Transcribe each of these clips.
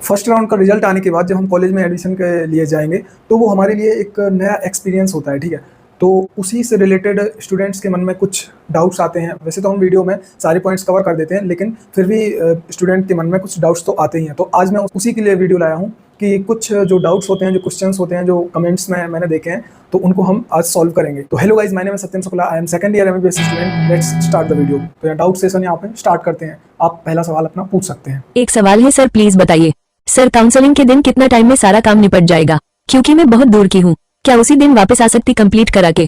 First round का result आने के बाद जब हम कॉलेज में एडमिशन के लिए जाएंगे तो वो हमारे लिए एक नया एक्सपीरियंस होता है, ठीक है। तो उसी से रिलेटेड स्टूडेंट्स के मन में कुछ डाउट्स आते हैं। वैसे तो हम वीडियो में सारे पॉइंट्स कवर कर देते हैं, लेकिन फिर भी स्टूडेंट के मन में कुछ डाउट्स तो आते ही हैं। तो आज मैं उसी के लिए वीडियो लाया हूँ कि कुछ जो डाउट्स होते हैं, जो क्वेश्चंस होते हैं, जो कमेंट्स में मैंने देखे हैं, तो उनको हम आज सॉल्व करेंगे। तो hello guys, my name is Satyam Shukla, I am second year MBBS student. Let's start the video. तो यहाँ डाउट सेशन यहाँ पे स्टार्ट करते हैं। आप पहला सवाल अपना पूछ सकते हैं। एक सवाल है सर, प्लीज बताइए सर, काउंसलिंग के दिन कितना टाइम में सारा काम निपट जाएगा? क्योंकि मैं बहुत दूर की हूँ, क्या उसी दिन वापस आ सकती कंप्लीट करा के?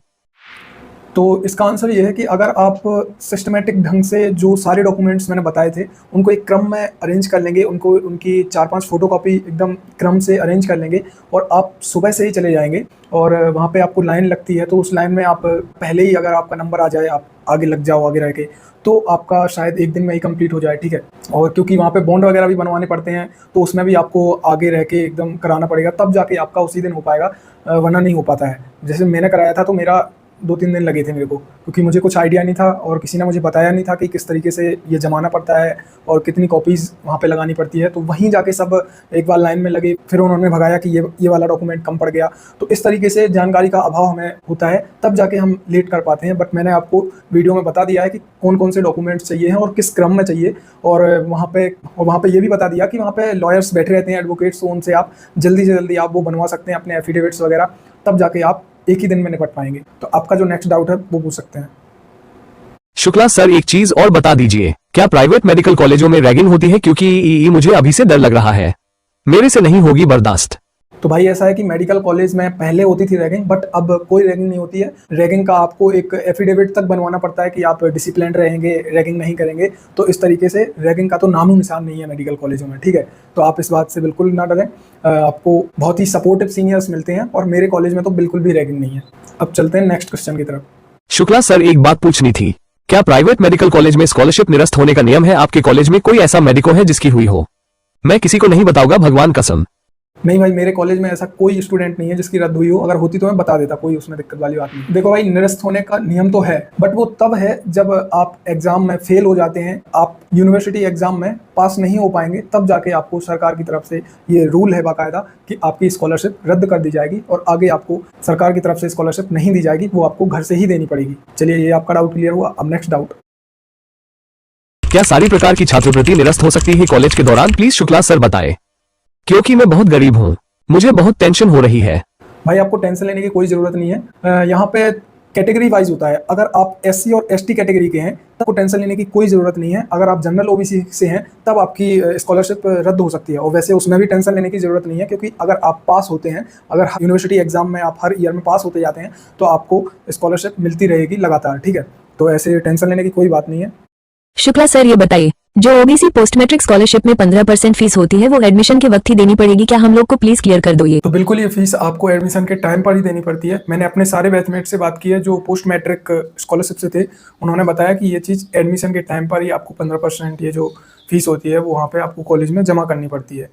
तो इसका आंसर ये है कि अगर आप सिस्टमेटिक ढंग से जो सारे डॉक्यूमेंट्स मैंने बताए थे उनको एक क्रम में अरेंज कर लेंगे, उनको उनकी 4-5 फोटोकॉपी एकदम क्रम से अरेंज कर लेंगे और आप सुबह से ही चले जाएंगे और वहाँ पे आपको लाइन लगती है, तो उस लाइन में आप पहले ही अगर आपका नंबर आ जाए, आप आगे लग जाओ आगे रह के, तो आपका शायद एक दिन में ही कंप्लीट हो जाए, ठीक है। और क्योंकि वहाँ पे बॉन्ड वगैरह भी बनवाने पड़ते हैं, तो उसमें भी आपको आगे रह के एकदम कराना पड़ेगा, तब जाके आपका उसी दिन हो पाएगा, वरना नहीं हो पाता है। जैसे मैंने कराया था तो मेरा 2-3 दिन लगे थे मेरे को, क्योंकि मुझे कुछ आइडिया नहीं था और किसी ने मुझे बताया नहीं था कि किस तरीके से ये जमाना पड़ता है और कितनी कॉपीज़ वहाँ पे लगानी पड़ती है। तो वहीं जाके सब एक बार लाइन में लगे, फिर उन्होंने भगाया कि ये वाला डॉक्यूमेंट कम पड़ गया। तो इस तरीके से जानकारी का अभाव हमें होता है, तब जाके हम लेट कर पाते हैं। बट मैंने आपको वीडियो में बता दिया है कि कौन कौन से डॉक्यूमेंट्स चाहिए हैं और किस क्रम में चाहिए, और वहाँ पे ये भी बता दिया कि वहाँ पे लॉयर्स बैठे रहते हैं, एडवोकेट्स, तो उनसे आप जल्दी से जल्दी आप वो बनवा सकते हैं अपने एफिडेविट्स वगैरह, तब जाके आप एक ही दिन में निपट पाएंगे। तो आपका जो नेक्स्ट डाउट है वो पूछ सकते हैं। शुक्ला सर, एक चीज और बता दीजिए, क्या प्राइवेट मेडिकल कॉलेजों में रैगिंग होती है? क्योंकि मुझे अभी से डर लग रहा है, मेरे से नहीं होगी बर्दाश्त। तो भाई ऐसा है कि मेडिकल कॉलेज में पहले होती थी रैगिंग, बट अब कोई रैगिंग नहीं होती है। रैगिंग का आपको एक एफिडेविट तक बनवाना पड़ता है कि आप डिसिप्लिन रहेंगे, रैगिंग नहीं करेंगे। तो इस तरीके से रैगिंग का तो नामो निशान नहीं है मेडिकल कॉलेजों में, ठीक है। तो आप इस बात से बिल्कुल ना डरें, आपको बहुत ही सपोर्टिव सीनियर्स मिलते हैं और मेरे कॉलेज में तो बिल्कुल भी रैगिंग नहीं है। अब चलते हैं नेक्स्ट क्वेश्चन की तरफ। शुक्ला सर, एक बात पूछनी थी, क्या प्राइवेट मेडिकल कॉलेज में स्कॉलरशिप निरस्त होने का नियम है? आपके कॉलेज में कोई ऐसा मेडिको है जिसकी हुई हो? मैं किसी को नहीं बताऊंगा, भगवान कसम। नहीं भाई, मेरे कॉलेज में ऐसा कोई स्टूडेंट नहीं है जिसकी रद्द हुई हो। अगर होती तो मैं बता देता, कोई उसमें दिक्कत वाली बात नहीं। देखो भाई, निरस्त होने का नियम तो है, बट वो तब है जब आप एग्जाम में फेल हो जाते हैं, आप यूनिवर्सिटी एग्जाम में पास नहीं हो पाएंगे, तब जाके आपको सरकार की तरफ से ये रूल है बाकायदा कि आपकी स्कॉलरशिप रद्द कर दी जाएगी और आगे आपको सरकार की तरफ से स्कॉलरशिप नहीं दी जाएगी, वो आपको घर से ही देनी पड़ेगी। चलिए, ये आपका डाउट क्लियर हुआ। अब नेक्स्ट डाउट। क्या सारी प्रकार की छात्रवृत्ति निरस्त हो सकती है कॉलेज के दौरान? प्लीज शुक्ला सर बताएं, क्योंकि मैं बहुत गरीब हूँ, मुझे बहुत टेंशन हो रही है। भाई आपको टेंशन लेने की कोई ज़रूरत नहीं है। यहाँ पे कैटेगरी वाइज होता है। अगर आप एससी और एसटी कैटेगरी के हैं तब आपको टेंशन लेने की कोई ज़रूरत नहीं है। अगर आप जनरल ओबीसी से हैं तब आपकी स्कॉलरशिप रद्द हो सकती है, और वैसे उसमें भी टेंशन लेने की ज़रूरत नहीं है, क्योंकि अगर आप पास होते हैं, अगर यूनिवर्सिटी एग्जाम में आप हर ईयर में पास होते जाते हैं, तो आपको स्कॉलरशिप मिलती रहेगी लगातार, ठीक है। तो ऐसे टेंशन लेने की कोई बात नहीं है। शुक्ला सर, ये बताइए, जो ओबीसी पोस्ट मैट्रिक स्कॉलरशिप में 15% फीस होती है वो एडमिशन के वक्त ही देनी पड़ेगी क्या? हम लोग को प्लीज क्लियर कर दो ये। तो बिल्कुल, ये फीस आपको एडमिशन के टाइम पर ही देनी पड़ती है। मैंने अपने सारे बैचमेट से बात की है जो पोस्ट मैट्रिक स्कॉलरशिप से थे, उन्होंने बताया कि ये चीज़ एडमिशन के टाइम पर ही आपको 15% ये जो फीस होती है वो वहाँ पे आपको कॉलेज में जमा करनी पड़ती है।